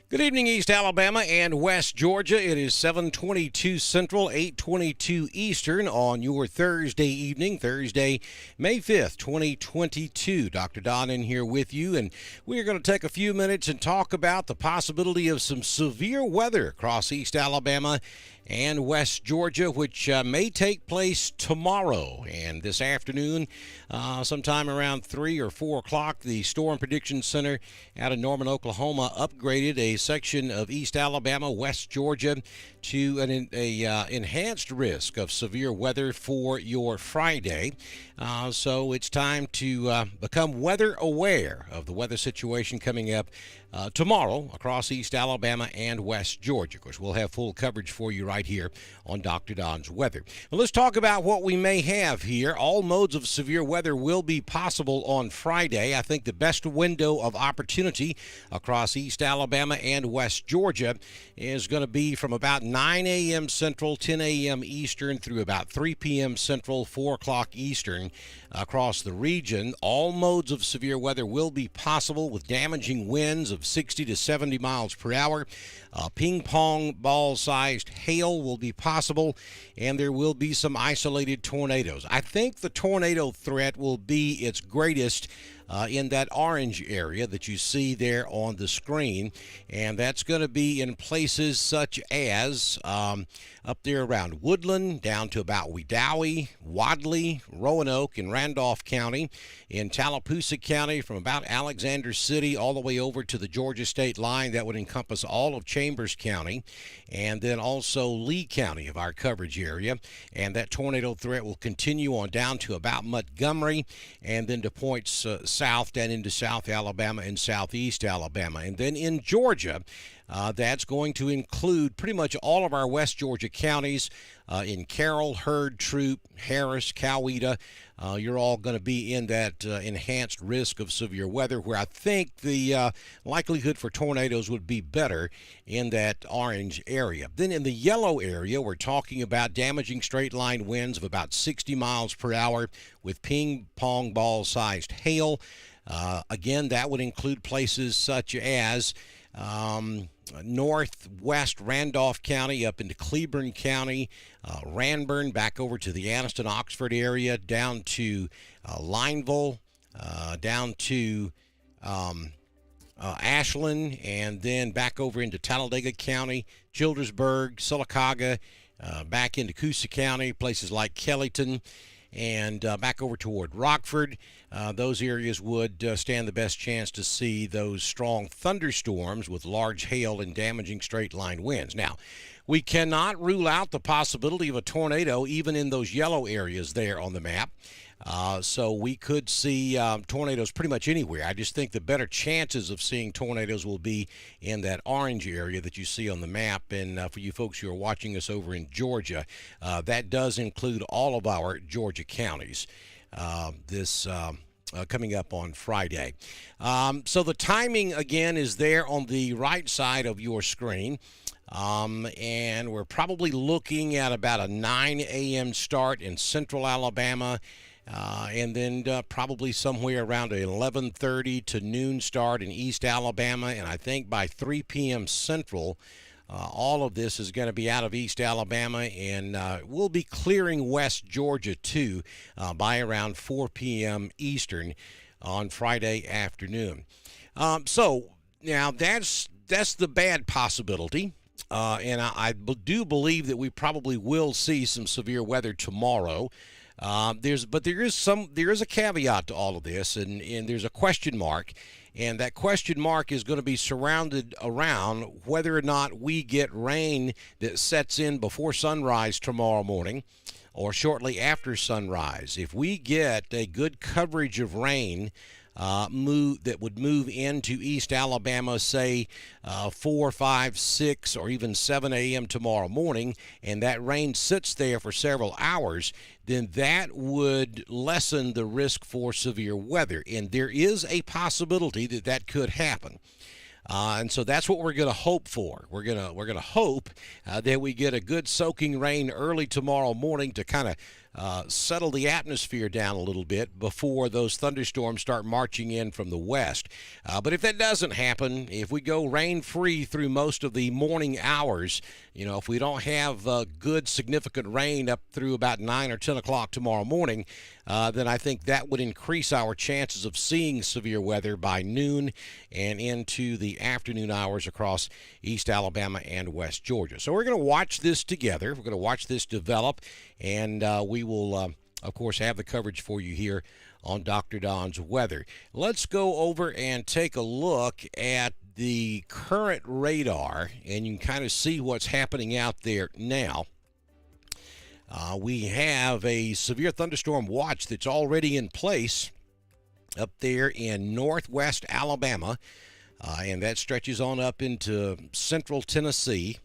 Good evening, East Alabama and West Georgia. It is 7:22 Central, 8:22 Eastern on your Thursday evening, Thursday, May 5th, 2022. Dr. Don in here with you, and we're going to take a few minutes and talk about the possibility of some severe weather across East Alabama and West Georgia, which may take place tomorrow and this afternoon, sometime around 3 or 4 o'clock. The Storm Prediction Center out of Norman, Oklahoma, upgraded a section of East Alabama, West Georgia, to an enhanced risk of severe weather for your Friday. So it's time to become weather aware of the weather situation coming up tomorrow across East Alabama and West Georgia. Of course, we'll have full coverage for you right here on Dr. Don's Weather. Well, let's talk about what we may have here. All modes of severe weather will be possible on Friday. I think the best window of opportunity across East Alabama and West Georgia is going to be from about 9 a.m. Central, 10 a.m. Eastern through about 3 p.m. Central, 4 o'clock Eastern across the region. All modes of severe weather will be possible with damaging winds of 60 to 70 miles per hour. Ping pong ball sized hail will be possible, and there will be some isolated tornadoes. I think the tornado threat will be its greatest in that orange area that you see there on the screen, and that's going to be in places such as up there around Woodland down to about Wedowee, Wadley, Roanoke, and Randolph County, in Tallapoosa County from about Alexander City all the way over to the Georgia state line. That would encompass all of Chambers County, and then also Lee County of our coverage area. And that tornado threat will continue on down to about Montgomery, and then to points south down into South Alabama and Southeast Alabama. And then in Georgia, that's going to include pretty much all of our West Georgia counties in Carroll, Heard, Troup, Harris, Coweta. You're all going to be in that enhanced risk of severe weather, where I think the likelihood for tornadoes would be better in that orange area. Then in the yellow area, we're talking about damaging straight line winds of about 60 miles per hour with ping pong ball sized hail. Again, that would include places such as northwest Randolph County up into Cleburne County, Ranburne back over to the Anniston-Oxford area, down to Lineville, down to Ashland, and then back over into Talladega County, Childersburg, Sylacauga, back into Coosa County, places like Kellyton, and back over toward Rockford. Those areas would stand the best chance to see those strong thunderstorms with large hail and damaging straight-line winds. Now, we cannot rule out the possibility of a tornado even in those yellow areas there on the map. So we could see tornadoes pretty much anywhere. I just think the better chances of seeing tornadoes will be in that orange area that you see on the map. And for you folks who are watching us over in Georgia, that does include all of our Georgia counties. Coming up on Friday. So the timing, again, is there on the right side of your screen. And we're probably looking at about a 9 a.m. start in central Alabama, and then probably somewhere around an 11:30 to noon start in East Alabama. And I think by 3 p.m. Central, all of this is going to be out of East Alabama, and we'll be clearing West Georgia too by around 4 p.m. Eastern on Friday afternoon. So now that's the bad possibility. And I do believe that we probably will see some severe weather tomorrow. There is a caveat to all of this, and there's a question mark, and that question mark is going to be surrounded around whether or not we get rain that sets in before sunrise tomorrow morning or shortly after sunrise. If we get a good coverage of rain that would move into East Alabama, say 4, 5, 6, or even 7 a.m. tomorrow morning, and that rain sits there for several hours, then that would lessen the risk for severe weather. And there is a possibility that that could happen. And so that's what we're going to hope for. We're going to hope that we get a good soaking rain early tomorrow morning to kind of settle the atmosphere down a little bit before those thunderstorms start marching in from the west. But if that doesn't happen, if we go rain-free through most of the morning hours, if we don't have good significant rain up through about 9 or 10 o'clock tomorrow morning, then I think that would increase our chances of seeing severe weather by noon and into the afternoon hours across East Alabama and West Georgia. So we're going to watch this together. We're going to watch this develop, and we will, of course, have the coverage for you here on Dr. Don's weather. Let's go over and take a look at the current radar, and you can kind of see what's happening out there now. We have a severe thunderstorm watch that's already in place up there in northwest Alabama, and that stretches on up into central Tennessee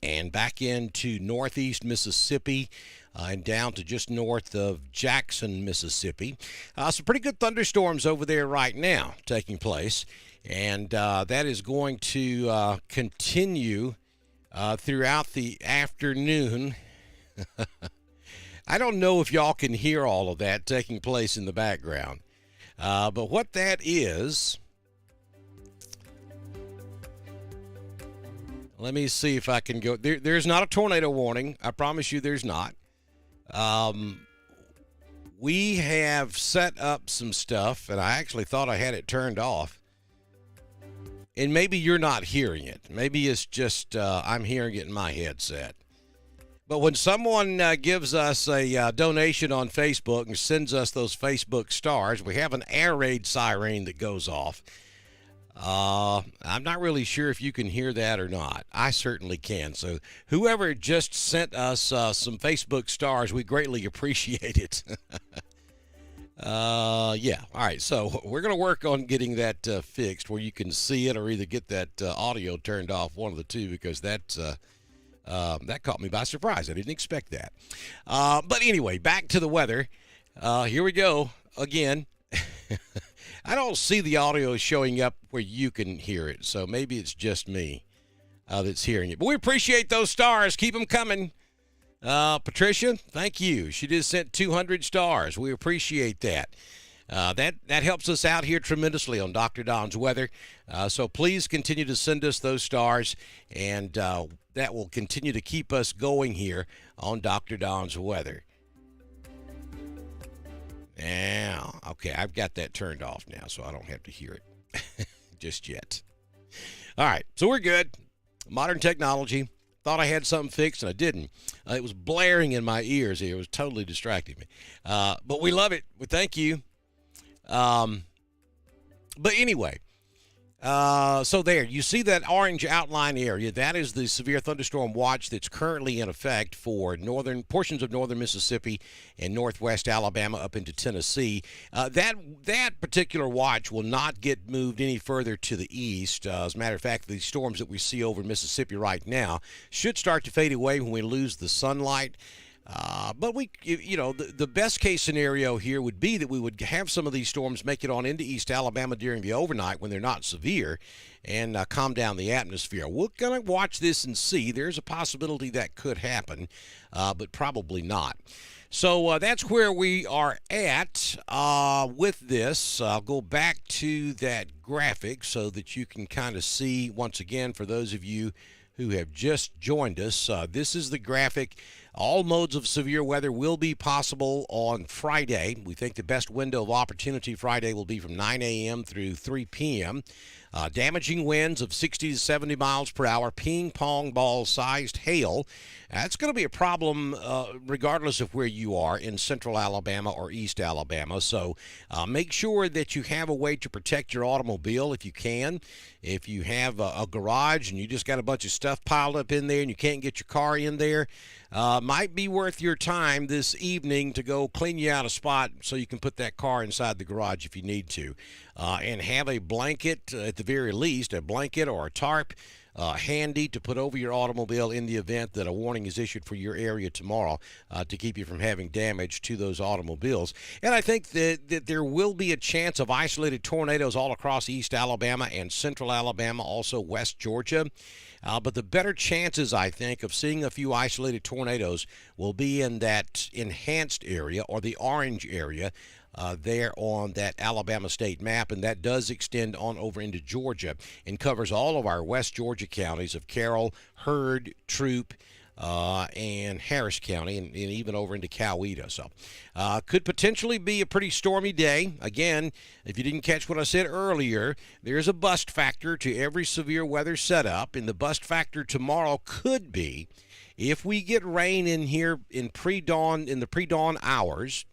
and back into northeast Mississippi and down to just north of Jackson, Mississippi. Some pretty good thunderstorms over there right now taking place, and that is going to continue throughout the afternoon. I don't know if y'all can hear all of that taking place in the background, but what that is, let me see if I can go. There's not a tornado warning. I promise you there's not. We have set up some stuff, and I actually thought I had it turned off. And maybe you're not hearing it. Maybe it's just I'm hearing it in my headset. But when someone gives us a donation on Facebook and sends us those Facebook stars, we have an air raid siren that goes off. I'm not really sure if you can hear that or not. I certainly can. So whoever just sent us some Facebook stars, we greatly appreciate it. Yeah. All right. So we're going to work on getting that fixed where you can see it or either get that audio turned off, one of the two, because that caught me by surprise. I didn't expect that. But anyway, back to the weather. Here we go again. I don't see the audio showing up where you can hear it, so maybe it's just me that's hearing it. But we appreciate those stars. Keep them coming. Patricia, thank you. She just sent 200 stars. We appreciate that. That helps us out here tremendously on Dr. Don's weather. So please continue to send us those stars, and that will continue to keep us going here on Dr. Don's weather. Now, okay, I've got that turned off now, so I don't have to hear it just yet. All right, so we're good. Modern technology. Thought I had something fixed, and I didn't. It was blaring in my ears here. It was totally distracting me. But we love it. We thank you. But anyway, so there, you see that orange outline area. That is the severe thunderstorm watch that's currently in effect for portions of northern Mississippi and northwest Alabama up into Tennessee. That particular watch will not get moved any further to the east. As a matter of fact, the storms that we see over Mississippi right now should start to fade away when we lose the sunlight. But the best case scenario here would be that we would have some of these storms make it on into East Alabama during the overnight when they're not severe and calm down the atmosphere. We're going to watch this and see. There's a possibility that could happen, but probably not. So that's where we are at with this. I'll go back to that graphic so that you can kind of see once again for those of you who have just joined us. This is the graphic. All modes of severe weather will be possible on Friday. We think the best window of opportunity Friday will be from 9 a.m. through 3 p.m. Damaging winds of 60 to 70 miles per hour, ping-pong ball-sized hail. That's going to be a problem regardless of where you are in central Alabama or east Alabama. So make sure that you have a way to protect your automobile if you can. If you have a garage and you just got a bunch of stuff piled up in there and you can't get your car in there, might be worth your time this evening to go clean you out a spot so you can put that car inside the garage if you need to. And have a blanket, at the very least, a blanket or a tarp handy to put over your automobile in the event that a warning is issued for your area tomorrow to keep you from having damage to those automobiles. And I think that there will be a chance of isolated tornadoes all across East Alabama and Central Alabama, also West Georgia. But the better chances, I think, of seeing a few isolated tornadoes will be in that enhanced area or the orange area there on that Alabama state map, and that does extend on over into Georgia and covers all of our West Georgia counties of Carroll, Heard, Troup, and Harris County, and even over into Coweta. So could potentially be a pretty stormy day. Again, if you didn't catch what I said earlier, there's a bust factor to every severe weather setup, and the bust factor tomorrow could be if we get rain in here in the pre-dawn hours.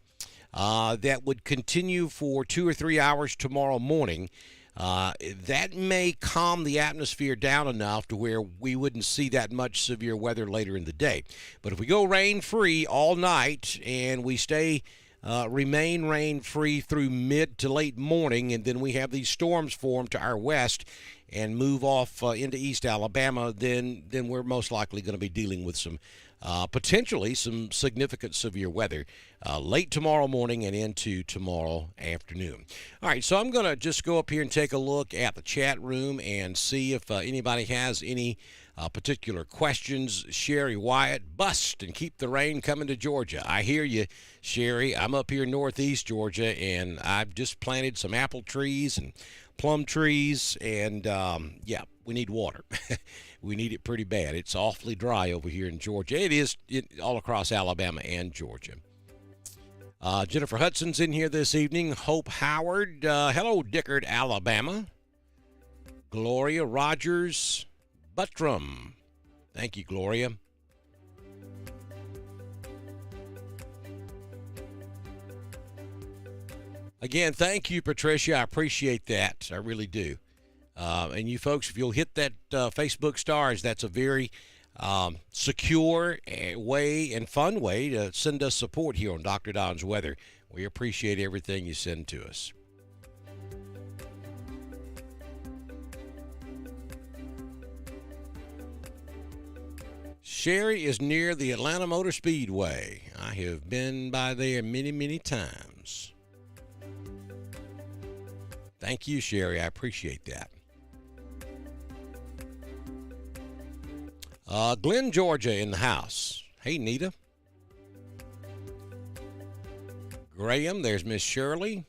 That would continue for 2 or 3 hours tomorrow morning. That may calm the atmosphere down enough to where we wouldn't see that much severe weather later in the day. But if we go rain-free all night and we remain rain-free through mid to late morning, and then we have these storms form to our west and move off into East Alabama, then we're most likely going to be dealing with some potentially some significant severe weather late tomorrow morning and into tomorrow afternoon. All right, so I'm going to just go up here and take a look at the chat room and see if anybody has any particular questions. Sherry Wyatt, bust and keep the rain coming to Georgia. I hear you, Sherry. I'm up here in northeast Georgia, and I've just planted some apple trees and plum trees, and yeah, we need water. We need it pretty bad. It's awfully dry over here in Georgia. It is all across Alabama and Georgia. Jennifer Hudson's in here this evening. Hope Howard. Hello, Dickard, Alabama. Gloria Rogers Buttram. Thank you, Gloria. Again, thank you, Patricia. I appreciate that. I really do. And you folks, if you'll hit that Facebook stars, that's a very secure way and fun way to send us support here on Dr. Don's Weather. We appreciate everything you send to us. Sherry is near the Atlanta Motor Speedway. I have been by there many, many times. Thank you, Sherry. I appreciate that. Glenn, Georgia in the house. Hey, Nita. Graham, there's Miss Shirley.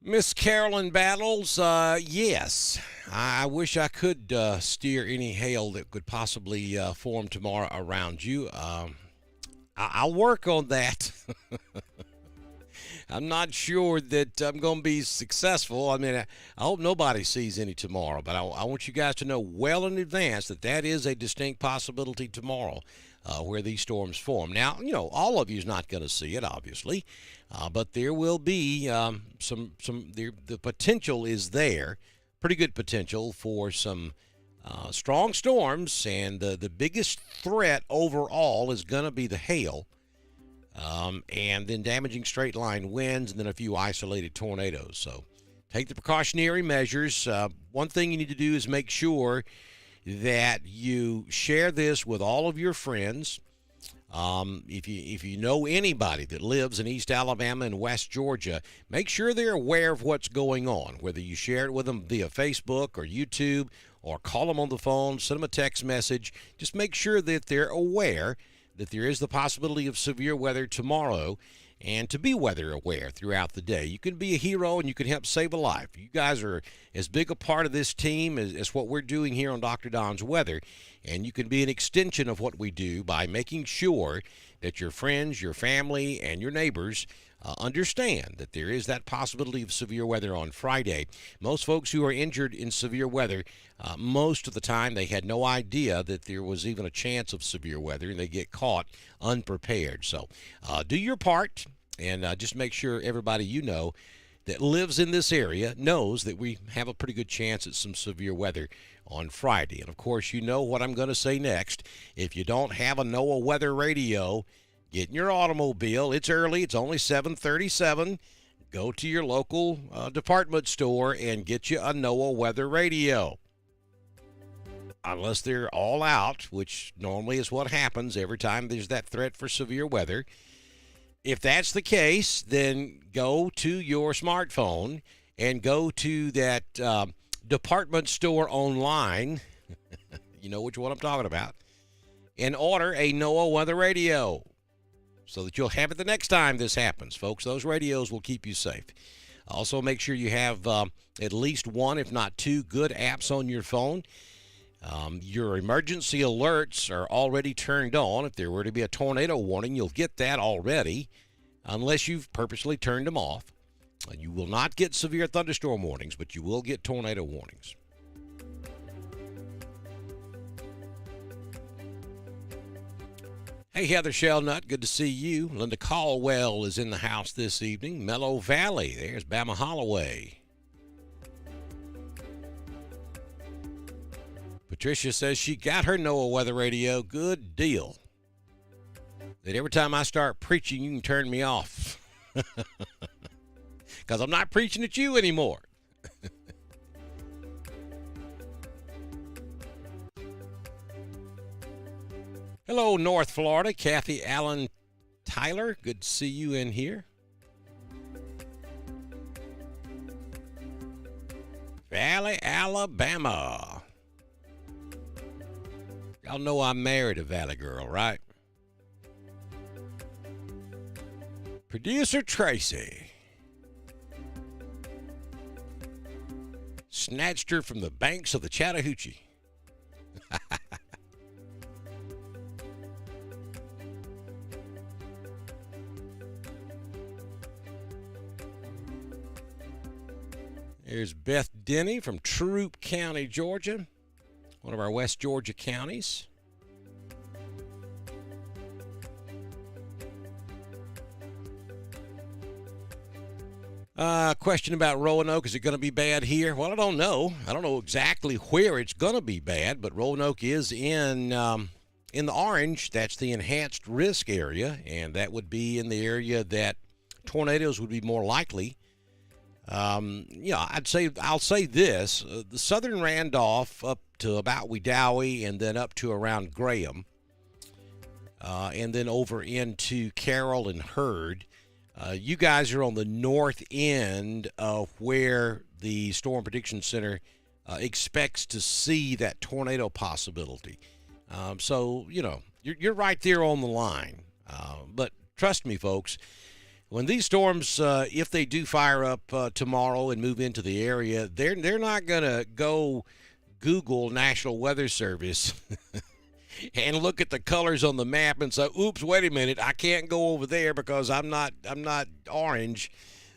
Miss Carolyn Battles, yes. I wish I could steer any hail that could possibly form tomorrow around you. I'll work on that. I'm not sure that I'm going to be successful. I mean, I hope nobody sees any tomorrow, but I want you guys to know well in advance that is a distinct possibility tomorrow where these storms form. Now, all of you is not going to see it, obviously, but there will be the potential is there, pretty good potential for some strong storms, and the biggest threat overall is going to be the hail, and then damaging straight line winds, and then a few isolated tornadoes. So take the precautionary measures. One thing you need to do is make sure that you share this with all of your friends. If you know anybody that lives in East Alabama and West Georgia, make sure they're aware of what's going on, whether you share it with them via Facebook or YouTube, or call them on the phone, send them a text message. Just make sure that they're aware that there is the possibility of severe weather tomorrow, and to be weather aware throughout the day. You can be a hero and you can help save a life. You guys are as big a part of this team as what we're doing here on Dr. Don's Weather, and you can be an extension of what we do by making sure that your friends, your family, and your neighbors understand that there is that possibility of severe weather on Friday. Most folks who are injured in severe weather, most of the time they had no idea that there was even a chance of severe weather, and they get caught unprepared. So do your part, and just make sure everybody that lives in this area knows that we have a pretty good chance at some severe weather on Friday. And, of course, you know what I'm going to say next. If you don't have a NOAA weather radio, get in your automobile. It's early. It's only 7:37. Go to your local department store and get you a NOAA weather radio. Unless they're all out, which normally is what happens every time there's that threat for severe weather. If that's the case, then go to your smartphone and go to that department store online. You know which one I'm talking about. And order a NOAA weather radio so that you'll have it the next time this happens, folks. Those radios will keep you safe. Also, make sure you have at least one, if not two, good apps on your phone. Your emergency alerts are already turned on. If there were to be a tornado warning, you'll get that already, unless you've purposely turned them off. You will not get severe thunderstorm warnings, but you will get tornado warnings. Hey, Heather Shellnut, good to see you. Linda Caldwell is in the house this evening. Mellow Valley, there's Bama Holloway. Patricia says she got her NOAA weather radio. Good deal. That every time I start preaching, you can turn me off. Because I'm not preaching at you anymore. Hello, North Florida. Kathy Allen Tyler. Good to see you in here. Valley, Alabama. Y'all know I married a Valley girl, right? Producer Tracy snatched her from the banks of the Chattahoochee. There's Beth Denny from Troup County, Georgia, one of our West Georgia counties. Question about Roanoke. Is it going to be bad here? Well, I don't know. I don't know exactly where it's going to be bad, but Roanoke is in the orange. That's the enhanced risk area, and that would be in the area that tornadoes would be more likely. I'll say this. The southern Randolph up to about Wedowee and then up to around Graham, and then over into Carroll and Hurd. You guys are on the north end of where the Storm Prediction Center expects to see that tornado possibility. So, you're right there on the line. But trust me, folks, when these storms, if they do fire up tomorrow and move into the area, they're not going to go Google National Weather Service and look at the colors on the map and say, oops, wait a minute, I can't go over there because I'm not orange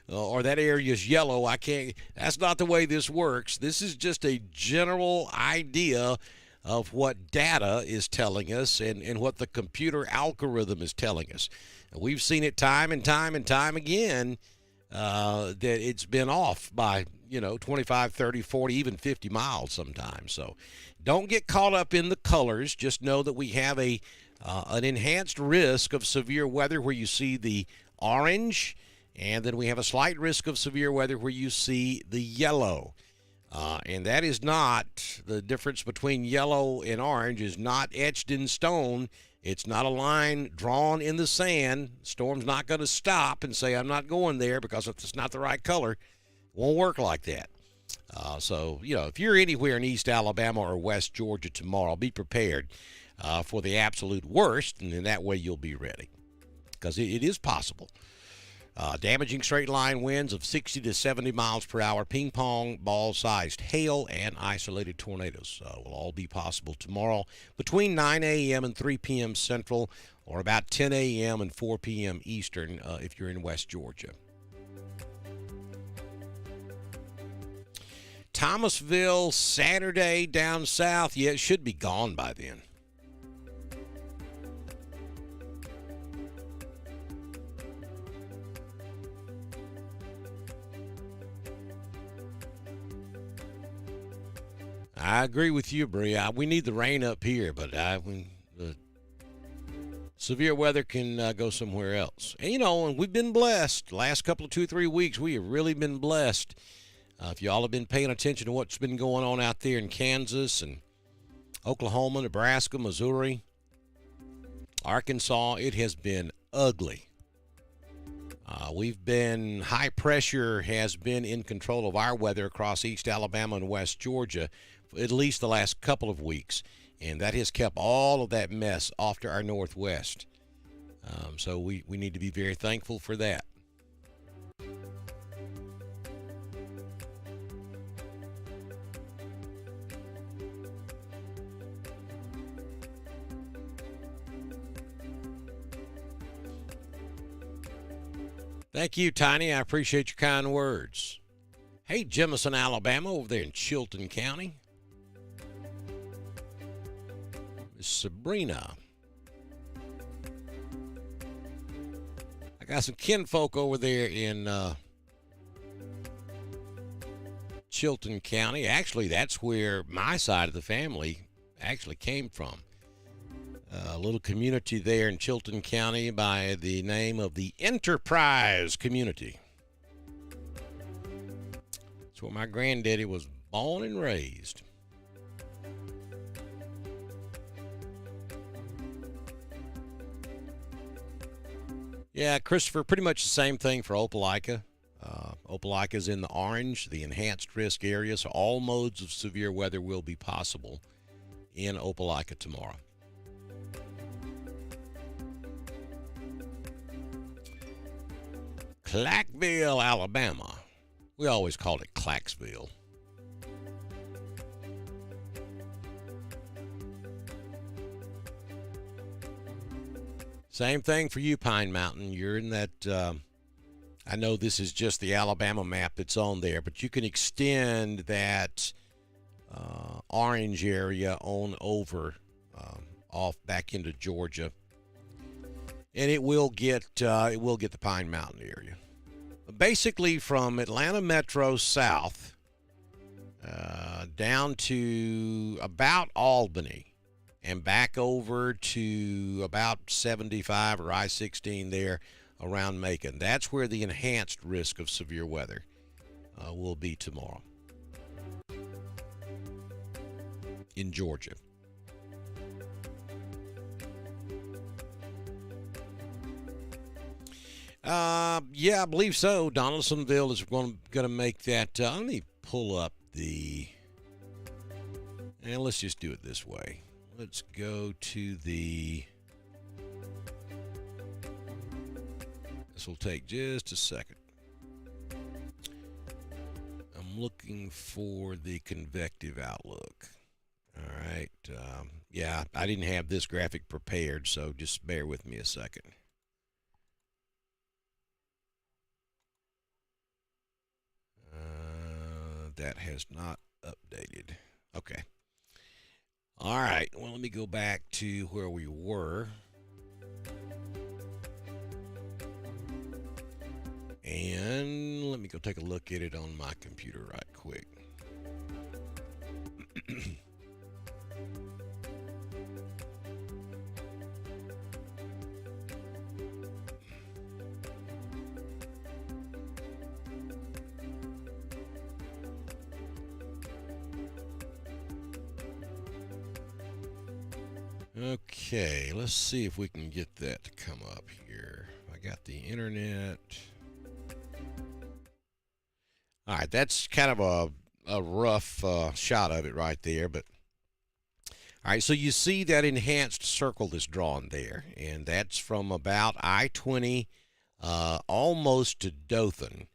or that area is yellow. I can't. That's not the way this works. This is just a general idea of what data is telling us and what the computer algorithm is telling us. And we've seen it time and time and time again that it's been off by 25, 30, 40, even 50 miles sometimes. So don't get caught up in the colors. Just know that we have an enhanced risk of severe weather where you see the orange, and then we have a slight risk of severe weather where you see the yellow. And that is not, the difference between yellow and orange is not etched in stone. It's not a line drawn in the sand. Storm's not going to stop and say, I'm not going there because it's not the right color. It won't work like that. So, if you're anywhere in East Alabama or West Georgia tomorrow, be prepared for the absolute worst, and in that way you'll be ready because it is possible. Damaging straight line winds of 60 to 70 miles per hour, ping pong ball-sized hail, and isolated tornadoes will all be possible tomorrow between 9 a.m. and 3 p.m. Central, or about 10 a.m. and 4 p.m. Eastern if you're in West Georgia. Thomasville, Saturday down south. Yeah, it should be gone by then. I agree with you, Bree. We need the rain up here, but the severe weather can go somewhere else. And, and we've been blessed. Last couple of 2 or 3 weeks, we have really been blessed. If y'all have been paying attention to what's been going on out there in Kansas and Oklahoma, Nebraska, Missouri, Arkansas, it has been ugly. High pressure has been in control of our weather across East Alabama and West Georgia for at least the last couple of weeks, and that has kept all of that mess off to our northwest. So we need to be very thankful for that. Thank you, Tiny. I appreciate your kind words. Hey, Jemison, Alabama, over there in Chilton County. Miss Sabrina. I got some kinfolk over there in Chilton County. Actually, that's where my side of the family actually came from. A little community there in Chilton County by the name of the Enterprise Community. That's where my granddaddy was born and raised. Yeah, Christopher, pretty much the same thing for Opelika. Opelika is in the orange, the enhanced risk area, so all modes of severe weather will be possible in Opelika tomorrow. Clarksville, Alabama. We always called it Clarksville. Same thing for you, Pine Mountain. You're in that, I know this is just the Alabama map that's on there, but you can extend that orange area on over off back into Georgia. And it will get the Pine Mountain area. Basically from Atlanta Metro south down to about Albany and back over to about 75 or I-16 there around Macon. That's where the enhanced risk of severe weather will be tomorrow in Georgia. Yeah, I believe so. Donaldsonville is going to make that. Let me pull up and let's just do it this way. Let's go to this will take just a second. I'm looking for the convective outlook. All right. Yeah, I didn't have this graphic prepared, so just bear with me a second. That has not updated. Okay. All right. Well, let me go back to where we were. And let me go take a look at it on my computer right quick. Okay, let's see if we can get that to come up here. I got the internet. All right, that's kind of a rough shot of it right there. But all right, so you see that enhanced circle that's drawn there, and that's from about I-20 almost to Dothan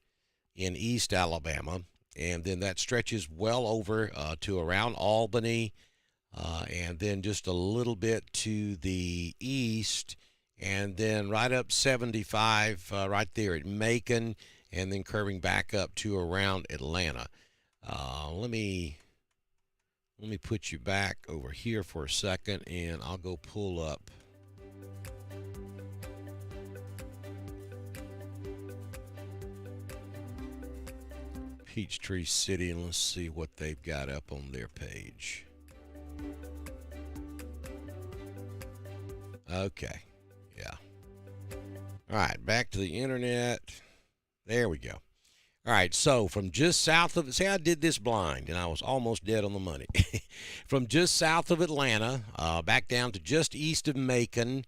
in East Alabama, and then that stretches well over to around Albany, and then just a little bit to the east, and then right up 75 right there at Macon, and then curving back up to around Atlanta. Let me put you back over here for a second, and I'll go pull up Peachtree City, and let's see what they've got up on their page. Okay, yeah. All right, back to the internet. There we go. All right, so from just south of, see, I did this blind, and I was almost dead on the money. From just south of Atlanta, back down to just east of Macon,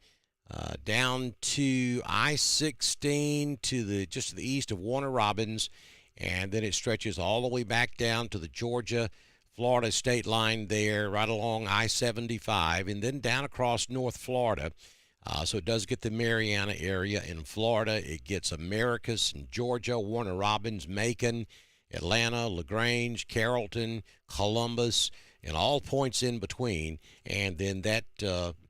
down to I-16 to just to the east of Warner Robins, and then it stretches all the way back down to the Georgia-Florida state line there, right along I-75, and then down across North Florida. So it does get the Mariana area in Florida. It gets Americus in Georgia, Warner Robins, Macon, Atlanta, LaGrange, Carrollton, Columbus, and all points in between. And then that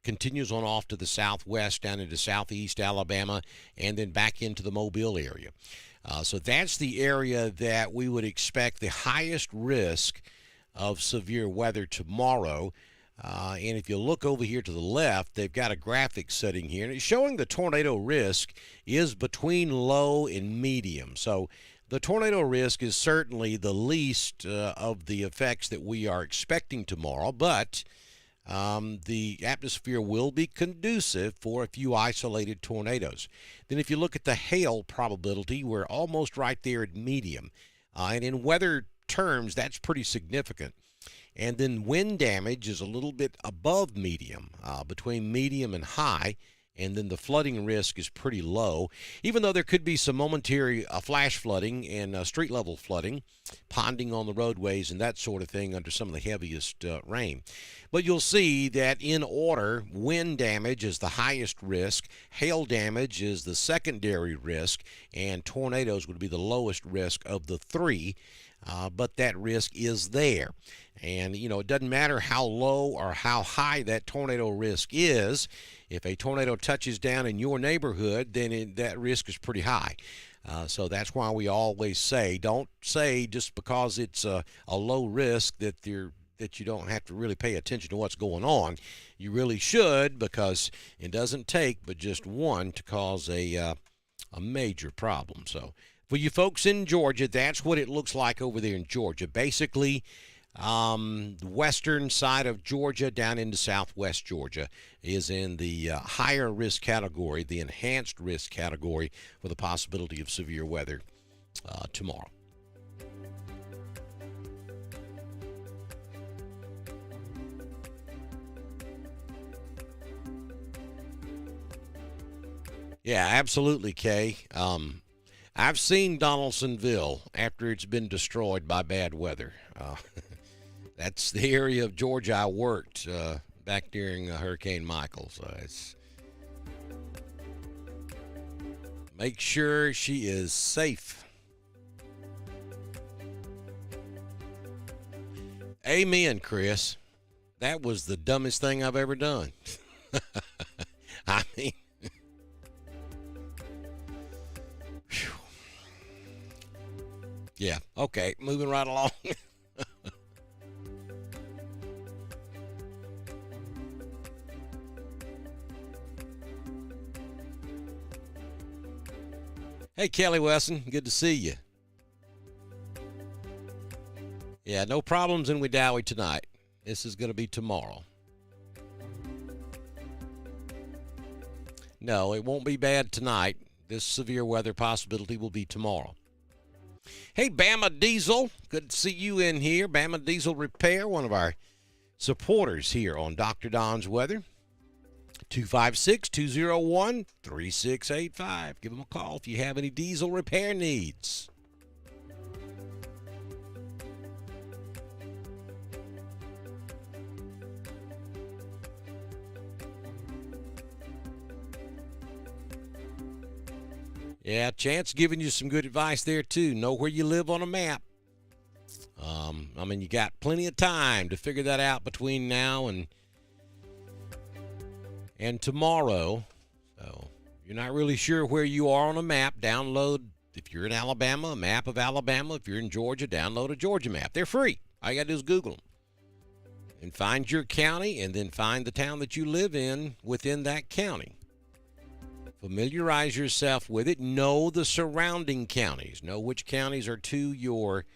continues on off to the southwest, down into southeast Alabama, and then back into the Mobile area. So that's the area that we would expect the highest risk of severe weather tomorrow. And if you look over here to the left, they've got a graphic setting here, and it's showing the tornado risk is between low and medium. So the tornado risk is certainly the least of the effects that we are expecting tomorrow, but the atmosphere will be conducive for a few isolated tornadoes. Then if you look at the hail probability, we're almost right there at medium. And in weather terms, that's pretty significant. And then wind damage is a little bit above medium, between medium and high. And then the flooding risk is pretty low, even though there could be some momentary flash flooding and street level flooding, ponding on the roadways and that sort of thing under some of the heaviest rain. But you'll see that in order, wind damage is the highest risk, hail damage is the secondary risk, and tornadoes would be the lowest risk of the three. But that risk is there. And, you know, it doesn't matter how low or how high that tornado risk is. If a tornado touches down in your neighborhood, then that risk is pretty high. So that's why we always say, don't say just because it's a low risk that you don't have to really pay attention to what's going on. You really should, because it doesn't take but just one to cause a major problem. So for you folks in Georgia, that's what it looks like over there in Georgia. Basically, the western side of Georgia down into southwest Georgia is in the higher risk category, the enhanced risk category for the possibility of severe weather tomorrow. Yeah, absolutely, Kay. I've seen Donaldsonville after it's been destroyed by bad weather. That's the area of Georgia I worked back during Hurricane Michael. So make sure she is safe. Amen, Chris. That was the dumbest thing I've ever done. I mean, yeah, okay, moving right along. Hey, Kelly Wesson, good to see you. Yeah, no problems in Wedowee tonight. This is going to be tomorrow. No, it won't be bad tonight. This severe weather possibility will be tomorrow. Hey, Bama Diesel, good to see you in here. Bama Diesel Repair, one of our supporters here on Dr. Don's Weather. 256-201-3685. Give them a call if you have any diesel repair needs. Yeah, Chance giving you some good advice there, too. Know where you live on a map. I mean, you got plenty of time to figure that out between now and tomorrow. So you're not really sure where you are on a map, download, if you're in Alabama, a map of Alabama. If you're in Georgia, download a Georgia map. They're free. All you got to do is Google them. And find your county, and then find the town that you live in within that county. Familiarize yourself with it. Know the surrounding counties. Know which counties are to your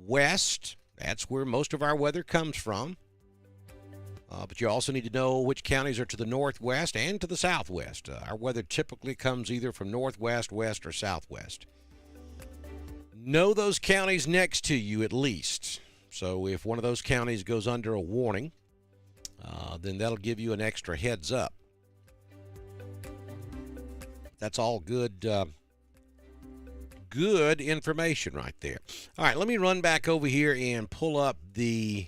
west. That's where most of our weather comes from. But you also need to know which counties are to the northwest and to the southwest. Our weather typically comes either from northwest, west, or southwest. Know those counties next to you at least. So if one of those counties goes under a warning, then that'll give you an extra heads up. That's all good good information right there. All right, let me run back over here and pull up the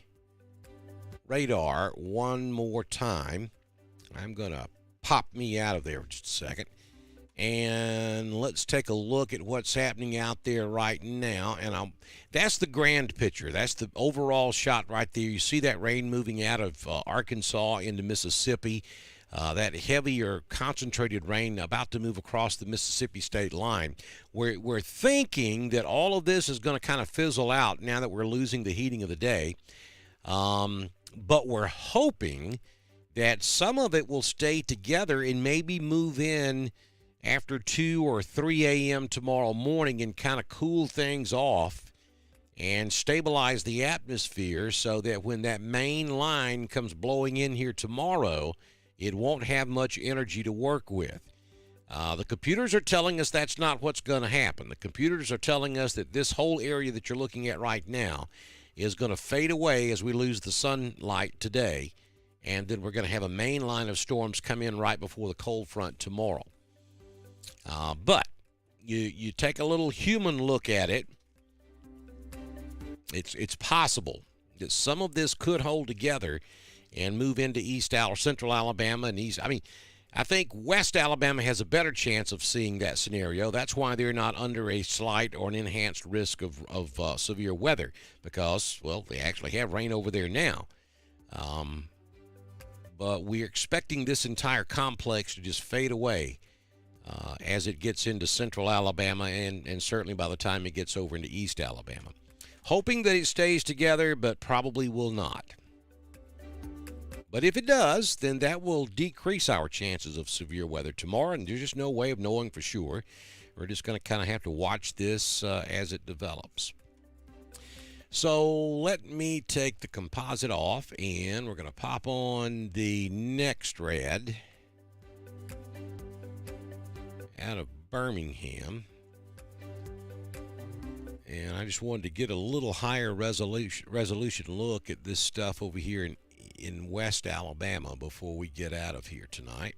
radar one more time. I'm going to pop me out of there for just a second. And let's take a look at what's happening out there right now. And that's the grand picture. That's the overall shot right there. You see that rain moving out of Arkansas into Mississippi. That heavier concentrated rain about to move across the Mississippi state line. We're thinking that all of this is going to kind of fizzle out now that we're losing the heating of the day. But we're hoping that some of it will stay together and maybe move in after 2 or 3 a.m. tomorrow morning and kind of cool things off and stabilize the atmosphere so that when that main line comes blowing in here tomorrow, it won't have much energy to work with. The computers are telling us that's not what's going to happen. The computers are telling us that this whole area that you're looking at right now is going to fade away as we lose the sunlight today, and then we're going to have a main line of storms come in right before the cold front tomorrow. But you take a little human look at it, it's possible that some of this could hold together and move into central Alabama and east. I mean, I think West Alabama has a better chance of seeing that scenario. That's why they're not under a slight or an enhanced risk of severe weather because, well, they actually have rain over there now. But we're expecting this entire complex to just fade away as it gets into central Alabama and certainly by the time it gets over into East Alabama. Hoping that it stays together, but probably will not. But if it does, then that will decrease our chances of severe weather tomorrow, and there's just no way of knowing for sure. We're just going to kind of have to watch this as it develops. So let me take the composite off, and we're going to pop on the next rad out of Birmingham. And I just wanted to get a little higher resolution look at this stuff over here in West Alabama before we get out of here tonight.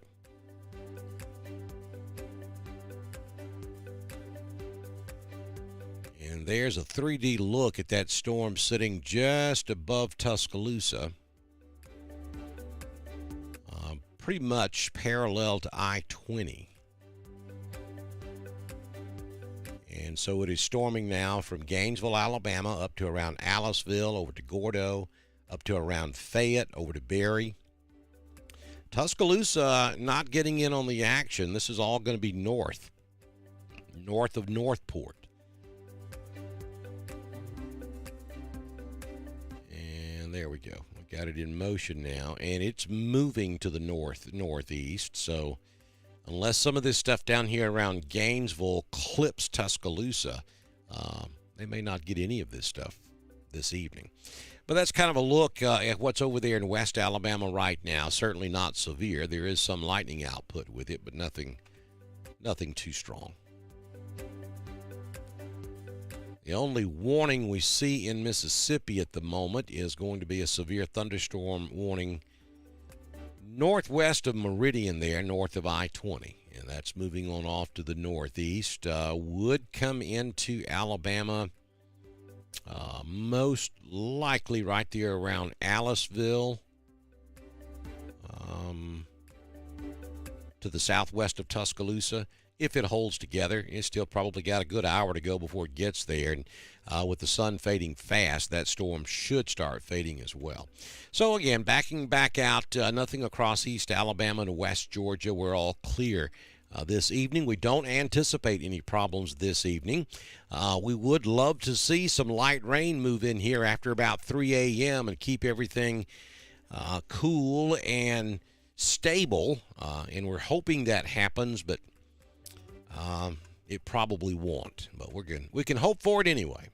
And there's a 3D look at that storm sitting just above Tuscaloosa, pretty much parallel to I-20. And so it is storming now from Gainesville, Alabama, up to around Aliceville, over to Gordo, up to around Fayette, over to Berry. Tuscaloosa not getting in on the action. This is all going to be north of Northport. And there we go. We got it in motion now, and it's moving to the northeast. So unless some of this stuff down here around Gainesville clips Tuscaloosa, they may not get any of this stuff this evening. But that's kind of a look at what's over there in West Alabama right now. Certainly not severe. There is some lightning output with it, but nothing too strong. The only warning we see in Mississippi at the moment is going to be a severe thunderstorm warning northwest of Meridian there, north of I-20. And that's moving on off to the northeast. Would come into Alabama most likely right there around Aliceville, to the southwest of Tuscaloosa. If it holds together, it's still probably got a good hour to go before it gets there. And with the sun fading fast, that storm should start fading as well. So again, backing back out, nothing across East Alabama and West Georgia. We're all clear this evening. We don't anticipate any problems this evening. We would love to see some light rain move in here after about 3 a.m. and keep everything cool and stable. And we're hoping that happens, but it probably won't. But we can hope for it anyway.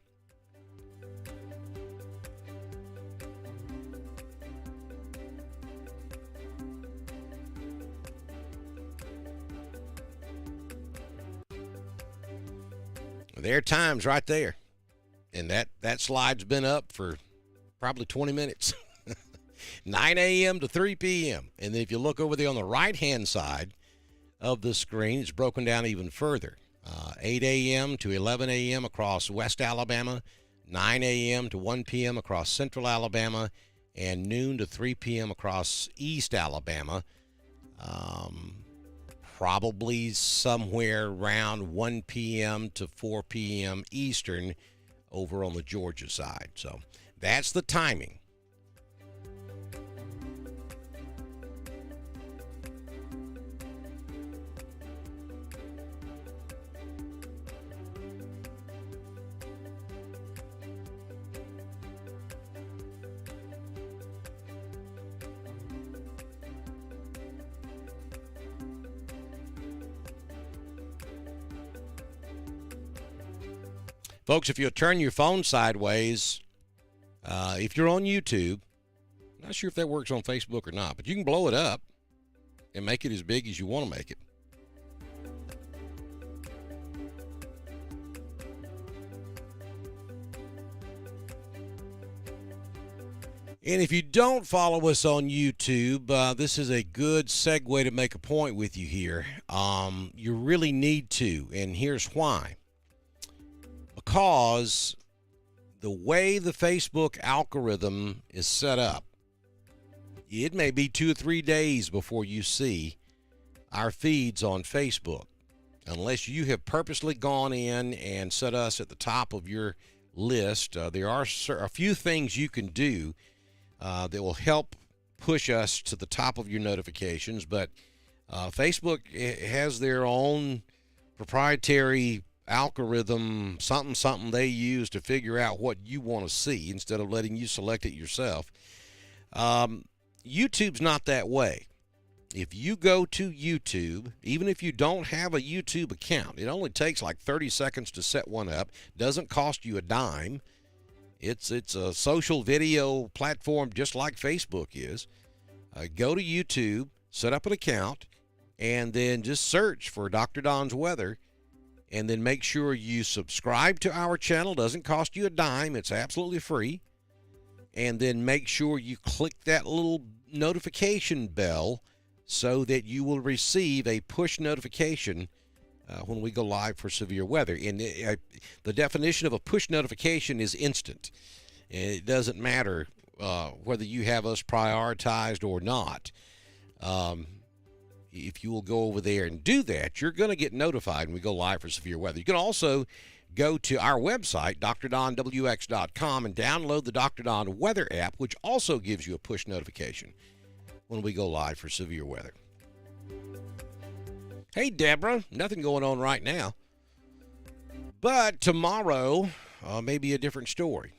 Their time's right there. And that slide's been up for probably 20 minutes. 9 a.m. to 3 p.m. And then if you look over there on the right-hand side of the screen, it's broken down even further. 8 a.m. to 11 a.m. across West Alabama, 9 a.m. to 1 p.m. across Central Alabama, and noon to 3 p.m. across East Alabama. Probably somewhere around 1 p.m. to 4 p.m. Eastern over on the Georgia side. So that's the timing. Folks, if you'll turn your phone sideways, if you're on YouTube, not sure if that works on Facebook or not, but you can blow it up and make it as big as you want to make it. And if you don't follow us on YouTube, this is a good segue to make a point with you here. You really need to, and here's why. Because the way the Facebook algorithm is set up, it may be 2 or 3 days before you see our feeds on Facebook, unless you have purposely gone in and set us at the top of your list. There are a few things you can do that will help push us to the top of your notifications, but Facebook has their own proprietary algorithm, something they use to figure out what you want to see instead of letting you select it yourself. YouTube's not that way. If you go to YouTube, even if you don't have a YouTube account, it only takes like 30 seconds to set one up. Doesn't cost you a dime. It's a social video platform just like Facebook is. Go to YouTube, set up an account, and then just search for Dr. Don's Weather. And then make sure you subscribe to our channel. Doesn't cost you a dime. It's absolutely free. And then make sure you click that little notification bell so that you will receive a push notification when we go live for severe weather. And the definition of a push notification is instant. It doesn't matter whether you have us prioritized or not. If you will go over there and do that, you're going to get notified when we go live for severe weather. You can also go to our website, drdonwx.com, and download the Dr. Don Weather app, which also gives you a push notification when we go live for severe weather. Hey, Deborah, nothing going on right now. But tomorrow may be a different story.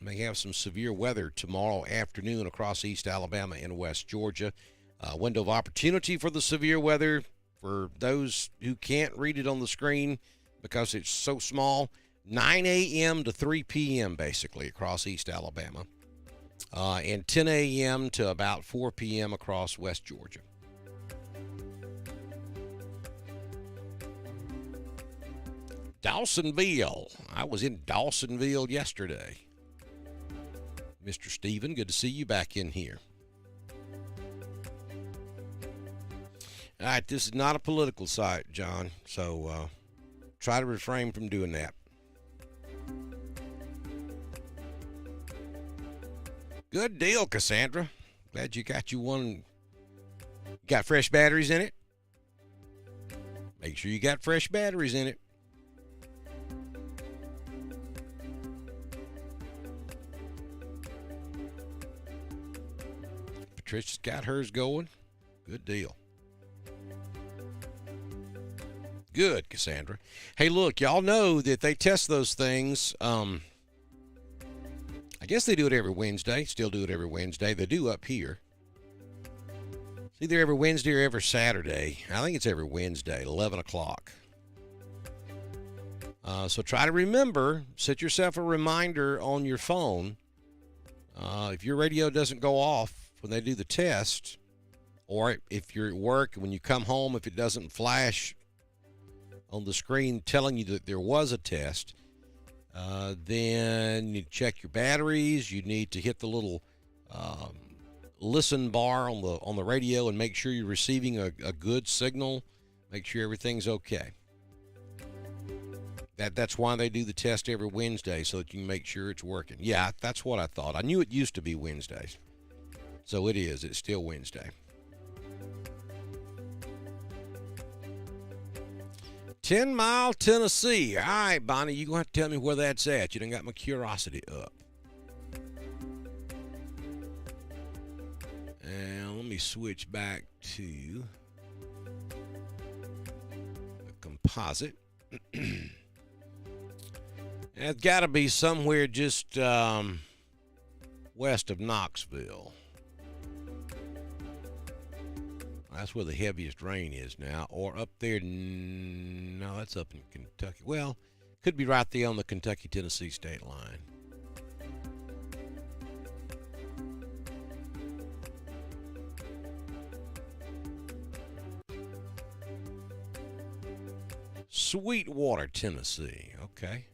May have some severe weather tomorrow afternoon across East Alabama and West Georgia. Window of opportunity for the severe weather, for those who can't read it on the screen because it's so small, 9 a.m. to 3 p.m. basically across East Alabama, and 10 a.m. to about 4 p.m. across West Georgia. Dawsonville. I was in Dawsonville yesterday. Mr. Stephen, good to see you back in here. All right, this is not a political site, John, so try to refrain from doing that. Good deal, Cassandra. Glad you got you one. Got fresh batteries in it? Make sure you got fresh batteries in it. Patricia's got hers going. Good deal. Good, Cassandra. Hey, look, y'all know that they test those things. I guess they do it every Wednesday. Still do it every Wednesday. They do up here. It's either every Wednesday or every Saturday. I think it's every Wednesday, 11 o'clock. So try to remember, set yourself a reminder on your phone. If your radio doesn't go off when they do the test, or if you're at work, when you come home, if it doesn't flash on the screen telling you that there was a test. Then you check your batteries. You need to hit the little listen bar on the radio and make sure you're receiving a good signal. Make sure everything's okay. That's why they do the test every Wednesday, so that you can make sure it's working. Yeah, that's what I thought. I knew it used to be Wednesdays. So it is. It's still Wednesday. 10 Mile, Tennessee. All right, Bonnie, you're going to have to tell me where that's at. You done got my curiosity up. And let me switch back to the composite. It's got to be somewhere just west of Knoxville. That's where the heaviest rain is now. Or up there, no, that's up in Kentucky. Well, could be right there on the Kentucky-Tennessee state line. Sweetwater, Tennessee. Okay.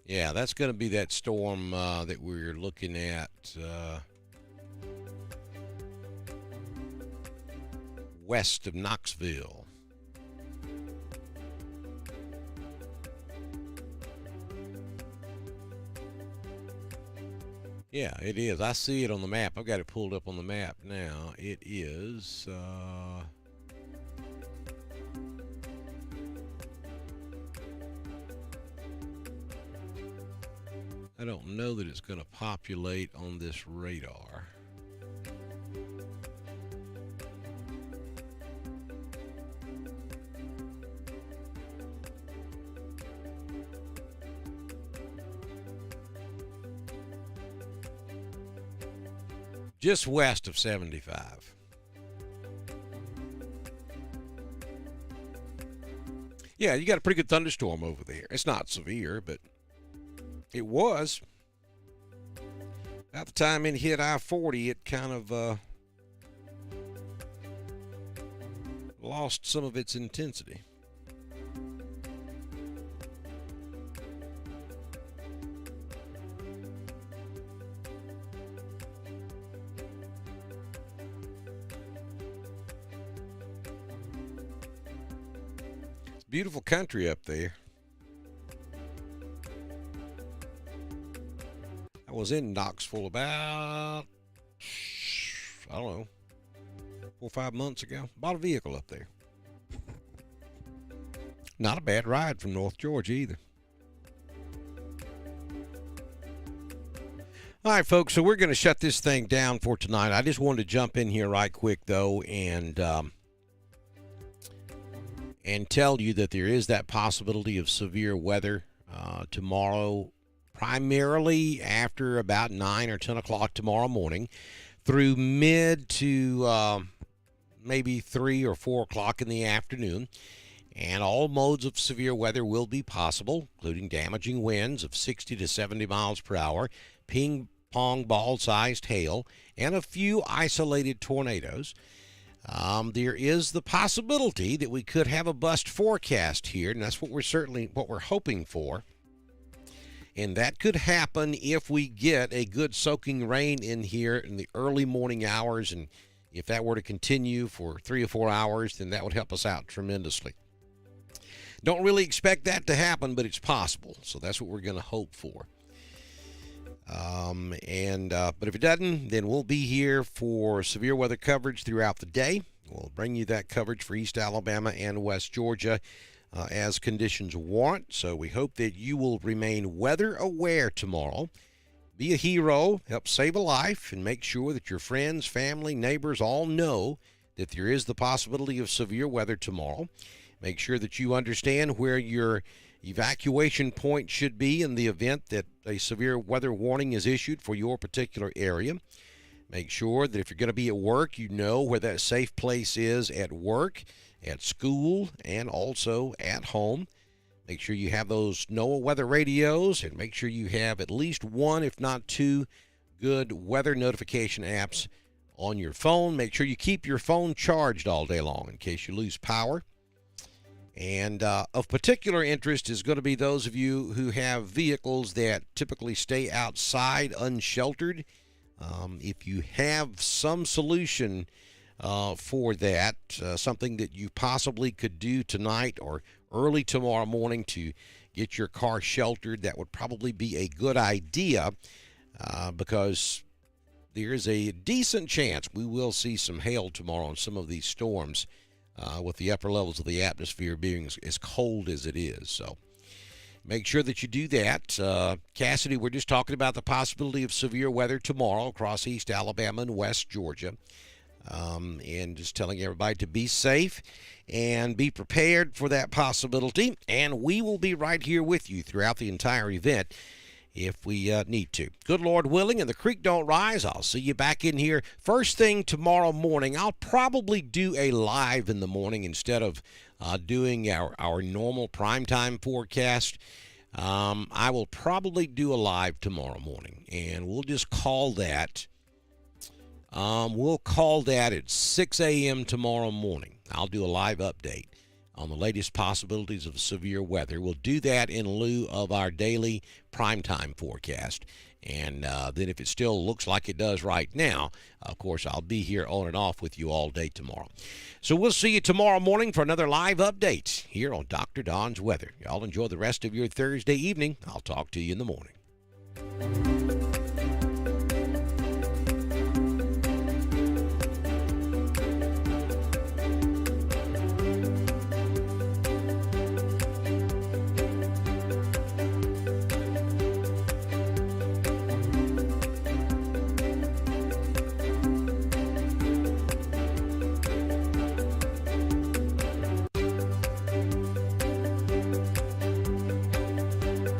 Yeah, that's going to be that storm that we're looking at west of Knoxville. Yeah, it is. I see it on the map. I've got it pulled up on the map now. It is... I don't know that it's going to populate on this radar. Just west of 75. Yeah, you got a pretty good thunderstorm over there. It's not severe, but it was. At the time it hit I-40, it kind of lost some of its intensity. It's beautiful country up there. I was in Knoxville about, I don't know, 4 or 5 months ago. Bought a vehicle up there. Not a bad ride from North Georgia either. All right, folks, so we're going to shut this thing down for tonight. I just wanted to jump in here right quick, though, and tell you that there is that possibility of severe weather tomorrow, primarily after about 9 or 10 o'clock tomorrow morning through mid to maybe 3 or 4 o'clock in the afternoon. And all modes of severe weather will be possible, including damaging winds of 60 to 70 miles per hour, ping-pong ball-sized hail, and a few isolated tornadoes. There is the possibility that we could have a bust forecast here, and that's what we're hoping for. And that could happen if we get a good soaking rain in here in the early morning hours. And if that were to continue for 3 or 4 hours, then that would help us out tremendously. Don't really expect that to happen, but it's possible. So that's what we're going to hope for. But if it doesn't, then we'll be here for severe weather coverage throughout the day. We'll bring you that coverage for East Alabama and West Georgia as conditions warrant. So we hope that you will remain weather aware tomorrow. Be a hero, help save a life, and make sure that your friends, family, neighbors all know that there is the possibility of severe weather tomorrow. Make sure that you understand where your evacuation point should be in the event that a severe weather warning is issued for your particular area. Make sure that if you're going to be at work, you know where that safe place is at work, at school, and also at home. Make sure you have those NOAA weather radios, and make sure you have at least one, if not two, good weather notification apps on your phone. Make sure you keep your phone charged all day long in case you lose power. And of particular interest is going to be those of you who have vehicles that typically stay outside unsheltered. If you have some solution for that, something that you possibly could do tonight or early tomorrow morning to get your car sheltered, that would probably be a good idea because there is a decent chance we will see some hail tomorrow on some of these storms with the upper levels of the atmosphere being as cold as it is. So make sure that you do that. Cassidy, we're just talking about the possibility of severe weather tomorrow across East Alabama and West Georgia. And just telling everybody to be safe and be prepared for that possibility. And we will be right here with you throughout the entire event if we need to. Good Lord willing, and the creek don't rise, I'll see you back in here first thing tomorrow morning. I'll probably do a live in the morning instead of doing our normal primetime forecast. I will probably do a live tomorrow morning, and we'll just call that. We'll call that at 6 a.m. tomorrow morning. I'll do a live update on the latest possibilities of severe weather. We'll do that in lieu of our daily primetime forecast. And then if it still looks like it does right now, of course, I'll be here on and off with you all day tomorrow. So we'll see you tomorrow morning for another live update here on Dr. Don's Weather. Y'all enjoy the rest of your Thursday evening. I'll talk to you in the morning.